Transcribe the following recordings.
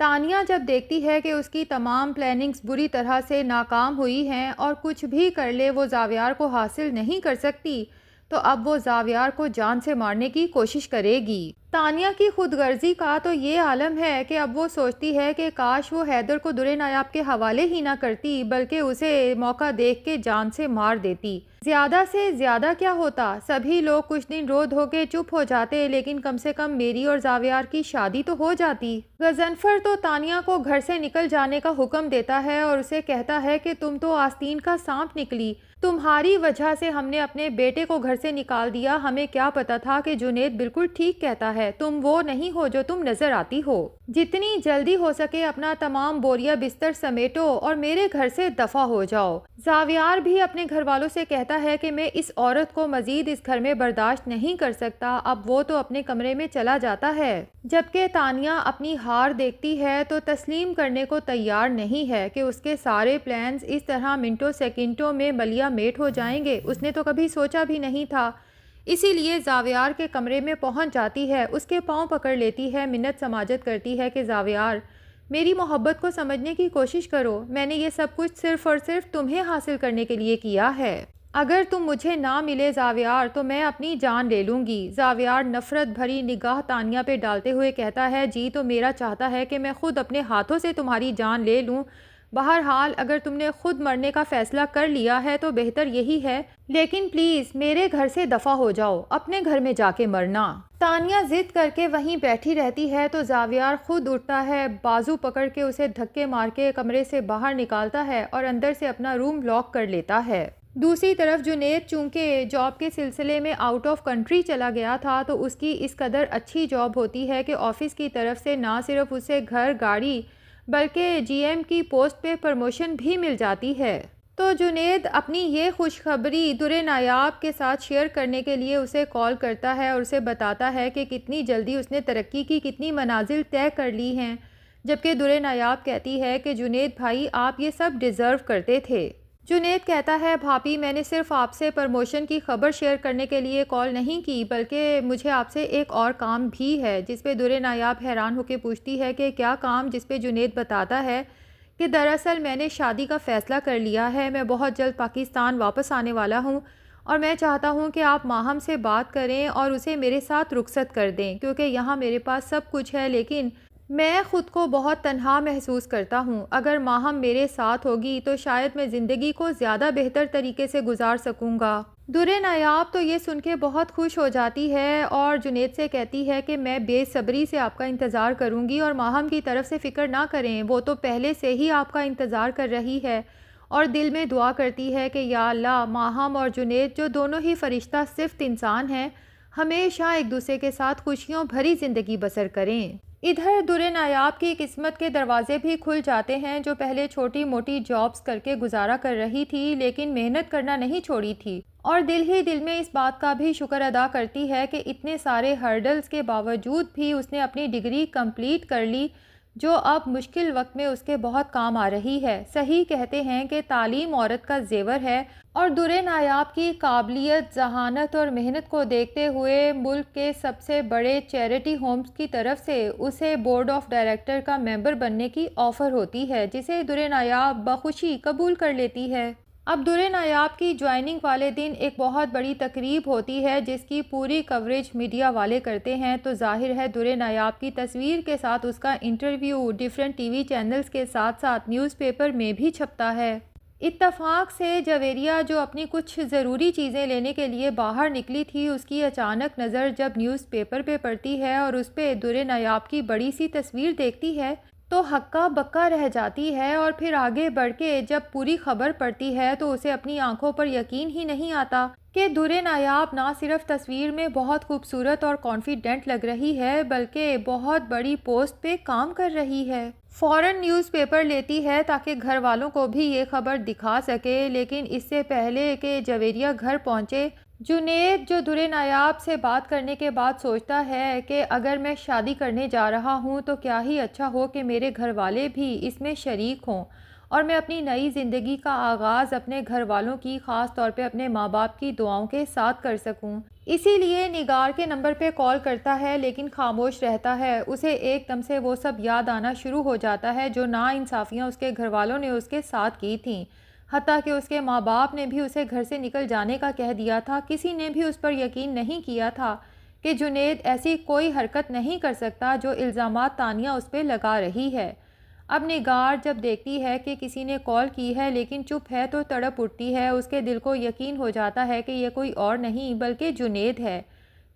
تانیہ جب دیکھتی ہے کہ اس کی تمام پلاننگز بری طرح سے ناکام ہوئی ہیں اور کچھ بھی کر لے وہ زاویار کو حاصل نہیں کر سکتی، تو اب وہ زاویار کو جان سے مارنے کی کوشش کرے گی۔ تانیہ کی خود غرضی کا تو یہ عالم ہے کہ اب وہ سوچتی ہے کہ کاش وہ حیدر کو درِ نایاب کے حوالے ہی نہ کرتی بلکہ اسے موقع دیکھ کے جان سے مار دیتی۔ زیادہ سے زیادہ کیا ہوتا، سبھی لوگ کچھ دن رو دھو کے چپ ہو جاتے، لیکن کم سے کم میری اور زاویار کی شادی تو ہو جاتی۔ غضنفر تو تانیہ کو گھر سے نکل جانے کا حکم دیتا ہے اور اسے کہتا ہے کہ تم تو آستین کا سانپ نکلی، تمہاری وجہ سے ہم نے اپنے بیٹے کو گھر سے نکال دیا، ہمیں کیا پتا تھا کہ جنید بالکل ٹھیک کہتا ہے، تم وہ نہیں ہو جو تم نظر آتی ہو۔ جتنی جلدی ہو سکے اپنا تمام بوریا بستر سمیٹو اور میرے گھر سے دفع ہو جاؤ۔ زاویار بھی اپنے گھر والوں سے کہتا ہے کہ میں اس عورت کو مزید اس گھر میں برداشت نہیں کر سکتا، اب وہ تو اپنے کمرے میں چلا جاتا ہے۔ جبکہ تانیہ اپنی ہار دیکھتی ہے تو تسلیم کرنے کو تیار نہیں ہے کہ اس کے سارے پلانز اس طرح منٹوں سیکنڈوں میں ملیا میٹ ہو جائیں گے، اس نے تو کبھی سوچا بھی نہیں تھا۔ اسی لیے زاویار کے کمرے میں پہنچ جاتی ہے، اس کے پاؤں پکڑ لیتی ہے، منت سماجت کرتی ہے کہ زاویار میری محبت کو سمجھنے کی کوشش کرو، میں نے یہ سب کچھ صرف اور صرف تمہیں حاصل کرنے کے لیے کیا ہے، اگر تم مجھے نہ ملے زاویار تو میں اپنی جان لے لوں گی۔ زاویار نفرت بھری نگاہ تانیہ پہ ڈالتے ہوئے کہتا ہے جی تو میرا چاہتا ہے کہ میں خود اپنے ہاتھوں سے تمہاری جان لے لوں، بہرحال اگر تم نے خود مرنے کا فیصلہ کر لیا ہے تو بہتر یہی ہے، لیکن پلیز میرے گھر سے دفع ہو جاؤ، اپنے گھر میں جا کے مرنا۔ تانیہ ضد کر کے وہیں بیٹھی رہتی ہے تو زاویار خود اٹھتا ہے، بازو پکڑ کے اسے دھکے مار کے کمرے سے باہر نکالتا ہے اور اندر سے اپنا روم لاک کر لیتا ہے۔ دوسری طرف جنید چونکہ جاب کے سلسلے میں آؤٹ آف کنٹری چلا گیا تھا تو اس کی اس قدر اچھی جاب ہوتی ہے کہ آفس کی طرف سے نہ صرف اسے گھر گاڑی بلکہ جی ایم کی پوسٹ پہ پروموشن بھی مل جاتی ہے۔ تو جنید اپنی یہ خوشخبری درِ نایاب کے ساتھ شیئر کرنے کے لیے اسے کال کرتا ہے اور اسے بتاتا ہے کہ کتنی جلدی اس نے ترقی کی کتنی منازل طے کر لی ہیں، جبکہ درِ نایاب کہتی ہے کہ جنید بھائی آپ یہ سب ڈیزرو کرتے تھے۔ جنید کہتا ہے بھابھی میں نے صرف آپ سے پروموشن کی خبر شیئر کرنے کے لیے کال نہیں کی بلکہ مجھے آپ سے ایک اور کام بھی ہے، جس پہ درِ نایاب حیران ہو کے پوچھتی ہے کہ کیا کام، جس پہ جنید بتاتا ہے کہ دراصل میں نے شادی کا فیصلہ کر لیا ہے، میں بہت جلد پاکستان واپس آنے والا ہوں اور میں چاہتا ہوں کہ آپ ماہم سے بات کریں اور اسے میرے ساتھ رخصت کر دیں، کیونکہ یہاں میرے پاس سب کچھ ہے لیکن میں خود کو بہت تنہا محسوس کرتا ہوں، اگر ماہم میرے ساتھ ہوگی تو شاید میں زندگی کو زیادہ بہتر طریقے سے گزار سکوں گا۔ درِ نایاب تو یہ سن کے بہت خوش ہو جاتی ہے اور جنید سے کہتی ہے کہ میں بے صبری سے آپ کا انتظار کروں گی اور ماہم کی طرف سے فکر نہ کریں، وہ تو پہلے سے ہی آپ کا انتظار کر رہی ہے، اور دل میں دعا کرتی ہے کہ یا اللہ ماہم اور جنید جو دونوں ہی فرشتہ صفت انسان ہیں ہمیشہ ایک دوسرے کے ساتھ خوشیوں بھری زندگی بسر کریں۔ ادھر درِ نایاب کی قسمت کے دروازے بھی کھل جاتے ہیں، جو پہلے چھوٹی موٹی جابز کر کے گزارا کر رہی تھی لیکن محنت کرنا نہیں چھوڑی تھی، اور دل ہی دل میں اس بات کا بھی شکر ادا کرتی ہے کہ اتنے سارے ہرڈلز کے باوجود بھی اس نے اپنی ڈگری کمپلیٹ کر لی، جو اب مشکل وقت میں اس کے بہت کام آ رہی ہے۔ صحیح کہتے ہیں کہ تعلیم عورت کا زیور ہے، اور درِ نایاب کی قابلیت، ذہانت اور محنت کو دیکھتے ہوئے ملک کے سب سے بڑے چیریٹی ہومز کی طرف سے اسے بورڈ آف ڈائریکٹر کا ممبر بننے کی آفر ہوتی ہے، جسے درِ نایاب بخوشی قبول کر لیتی ہے۔ اب درِ نایاب کی جوائننگ والے دن ایک بہت بڑی تقریب ہوتی ہے جس کی پوری کوریج میڈیا والے کرتے ہیں، تو ظاہر ہے درِ نایاب کی تصویر کے ساتھ اس کا interview different T V channels کے ساتھ ساتھ نیوز پیپر میں بھی چھپتا ہے۔ اتفاق سے جویریہ جو اپنی کچھ ضروری چیزیں لینے کے لیے باہر نکلی تھی، اس کی اچانک نظر جب نیوز پیپر پہ پڑتی ہے اور اس پہ درِ نایاب کی بڑی سی تصویر دیکھتی ہے تو ہکا بکا رہ جاتی ہے، اور پھر آگے بڑھ کے جب پوری خبر پڑتی ہے تو اسے اپنی آنکھوں پر یقین ہی نہیں آتا کہ درِ نایاب نہ صرف تصویر میں بہت خوبصورت اور کانفیڈنٹ لگ رہی ہے بلکہ بہت بڑی پوسٹ پہ کام کر رہی ہے۔ فوراً نیوز پیپر لیتی ہے تاکہ گھر والوں کو بھی یہ خبر دکھا سکے، لیکن اس سے پہلے کہ جویریہ گھر پہنچے، جنید جو درِ نایاب سے بات کرنے کے بعد سوچتا ہے کہ اگر میں شادی کرنے جا رہا ہوں تو کیا ہی اچھا ہو کہ میرے گھر والے بھی اس میں شریک ہوں اور میں اپنی نئی زندگی کا آغاز اپنے گھر والوں کی، خاص طور پہ اپنے ماں باپ کی دعاؤں کے ساتھ کر سکوں۔ اسی لیے نگار کے نمبر پہ کال کرتا ہے لیکن خاموش رہتا ہے۔ اسے ایک دم سے وہ سب یاد آنا شروع ہو جاتا ہے جو ناانصافیاں اس کے گھر والوں نے اس کے ساتھ کی تھیں، حتیٰ کہ اس کے ماں باپ نے بھی اسے گھر سے نکل جانے کا کہہ دیا تھا۔ کسی نے بھی اس پر یقین نہیں کیا تھا کہ جنید ایسی کوئی حرکت نہیں کر سکتا جو الزامات تانیہ اس پہ لگا رہی ہے۔ اب نگار جب دیکھتی ہے کہ کسی نے کال کی ہے لیکن چپ ہے تو تڑپ اٹھتی ہے۔ اس کے دل کو یقین ہو جاتا ہے کہ یہ کوئی اور نہیں بلکہ جنید ہے۔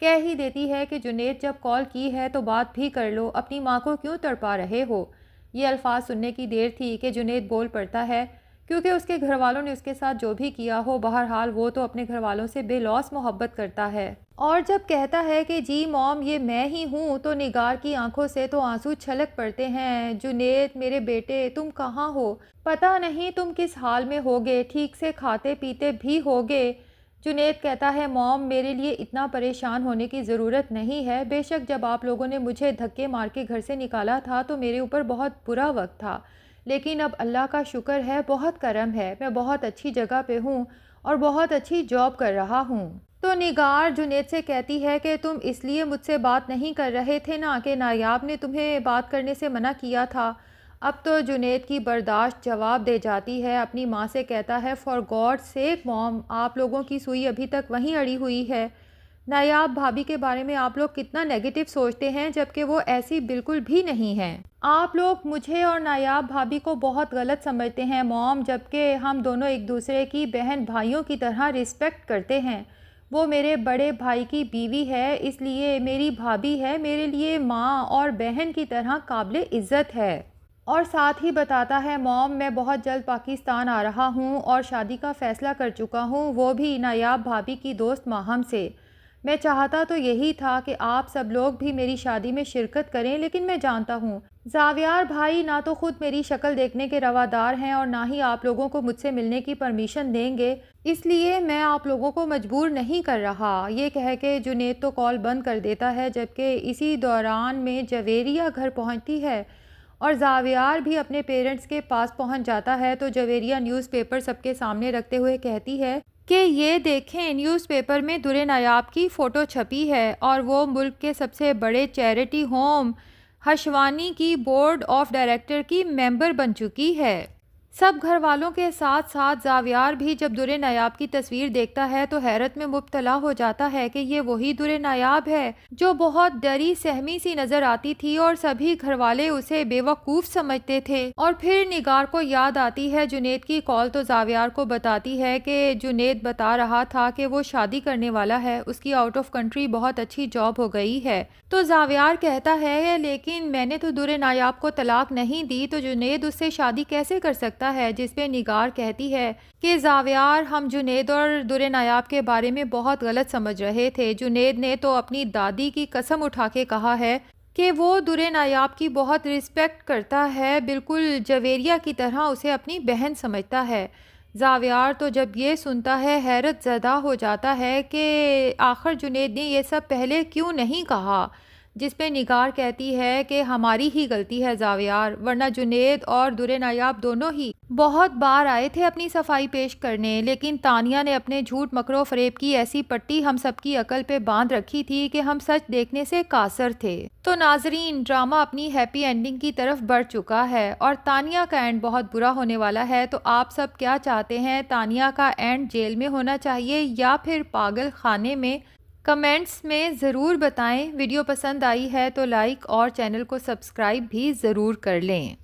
کہہ ہی دیتی ہے کہ جنید جب کال کی ہے تو بات بھی کر لو، اپنی ماں کو کیوں تڑپا رہے ہو۔ یہ الفاظ سننے کی دیر تھی کہ جنید بول پڑتا ہے، کیونکہ اس کے گھر والوں نے اس کے ساتھ جو بھی کیا ہو، بہرحال وہ تو اپنے گھر والوں سے بے لوث محبت کرتا ہے۔ اور جب کہتا ہے کہ جی موم یہ میں ہی ہوں تو نگار کی آنکھوں سے تو آنسو چھلک پڑتے ہیں۔ جنید میرے بیٹے تم کہاں ہو؟ پتہ نہیں تم کس حال میں ہوگے، ٹھیک سے کھاتے پیتے بھی ہوگے۔ جنید کہتا ہے موم میرے لیے اتنا پریشان ہونے کی ضرورت نہیں ہے، بے شک جب آپ لوگوں نے مجھے دھکے مار کے گھر سے نکالا تھا تو میرے اوپر بہت برا وقت تھا، لیکن اب اللہ کا شکر ہے، بہت کرم ہے، میں بہت اچھی جگہ پہ ہوں اور بہت اچھی جاب کر رہا ہوں۔ تو نگار جنید سے کہتی ہے کہ تم اس لیے مجھ سے بات نہیں کر رہے تھے نا کہ نایاب نے تمہیں بات کرنے سے منع کیا تھا۔ اب تو جنید کی برداشت جواب دے جاتی ہے، اپنی ماں سے کہتا ہے فار گاڈ سیک موم آپ لوگوں کی سوئی ابھی تک وہیں اڑی ہوئی ہے۔ نایاب بھابھی کے بارے میں آپ لوگ کتنا نیگیٹو سوچتے ہیں جبکہ وہ ایسی بالکل بھی نہیں ہیں۔ آپ لوگ مجھے اور نایاب بھابھی کو بہت غلط سمجھتے ہیں موم، جبکہ ہم دونوں ایک دوسرے کی بہن بھائیوں کی طرح رسپیکٹ کرتے ہیں۔ وہ میرے بڑے بھائی کی بیوی ہے، اس لیے میری بھابھی ہے، میرے لیے ماں اور بہن کی طرح قابل عزت ہے۔ اور ساتھ ہی بتاتا ہے موم میں بہت جلد پاکستان آ رہا ہوں اور شادی کا فیصلہ کر چکا ہوں، وہ بھی نایاب بھابھی کی دوست ماہم سے۔ میں چاہتا تو یہی تھا کہ آپ سب لوگ بھی میری شادی میں شرکت کریں، لیکن میں جانتا ہوں زاویار بھائی نہ تو خود میری شکل دیکھنے کے روادار ہیں اور نہ ہی آپ لوگوں کو مجھ سے ملنے کی پرمیشن دیں گے، اس لیے میں آپ لوگوں کو مجبور نہیں کر رہا۔ یہ کہہ کے جنید تو کال بند کر دیتا ہے، جبکہ اسی دوران میں جویریہ گھر پہنچتی ہے اور زاویار بھی اپنے پیرنٹس کے پاس پہنچ جاتا ہے تو جویریہ نیوز پیپر سب کے سامنے رکھتے ہوئے کہتی ہے کہ یہ دیکھیں نیوز پیپر میں در نایاب کی فوٹو چھپی ہے اور وہ ملک کے سب سے بڑے چیریٹی ہوم ہشوانی کی بورڈ آف ڈائریکٹر کی ممبر بن چکی ہے۔ سب گھر والوں کے ساتھ ساتھ زاویار بھی جب در نایاب کی تصویر دیکھتا ہے تو حیرت میں مبتلا ہو جاتا ہے کہ یہ وہی در نایاب ہے جو بہت ڈری سہمی سی نظر آتی تھی اور سبھی گھر والے اسے بے وقوف سمجھتے تھے۔ اور پھر نگار کو یاد آتی ہے جنید کی کال تو زاویار کو بتاتی ہے کہ جنید بتا رہا تھا کہ وہ شادی کرنے والا ہے، اس کی آؤٹ آف کنٹری بہت اچھی جاب ہو گئی ہے۔ تو زاویار کہتا ہے لیکن میں نے تو در نایاب کو طلاق نہیں دی تو جنید اس سے شادی کیسے کر سکتا ہے، جس پہ نگار کہتی ہے کہ زاویار ہم جنید اور در نایاب کے بارے میں بہت غلط سمجھ رہے تھے۔ جنید نے تو اپنی دادی کی قسم اٹھا کے کہا ہے کہ وہ در نایاب کی بہت رسپیکٹ کرتا ہے، بالکل جویریہ کی طرح اسے اپنی بہن سمجھتا ہے۔ زاویار تو جب یہ سنتا ہے حیرت زدہ ہو جاتا ہے کہ آخر جنید نے یہ سب پہلے کیوں نہیں کہا، جس پہ نگار کہتی ہے کہ ہماری ہی غلطی ہے زاویار، ورنہ جنید اور در نایاب دونوں ہی بہت بار آئے تھے اپنی صفائی پیش کرنے، لیکن تانیہ نے اپنے جھوٹ مکر و فریب کی ایسی پٹی ہم سب کی عقل پہ باندھ رکھی تھی کہ ہم سچ دیکھنے سے قاصر تھے۔ تو ناظرین ڈرامہ اپنی ہیپی اینڈنگ کی طرف بڑھ چکا ہے اور تانیہ کا اینڈ بہت برا ہونے والا ہے۔ تو آپ سب کیا چاہتے ہیں، تانیہ کا اینڈ جیل میں ہونا چاہیے یا پھر پاگل خانے میں؟ کمنٹس میں ضرور بتائیں۔ ویڈیو پسند آئی ہے تو لائک اور چینل کو سبسکرائب بھی ضرور کر لیں۔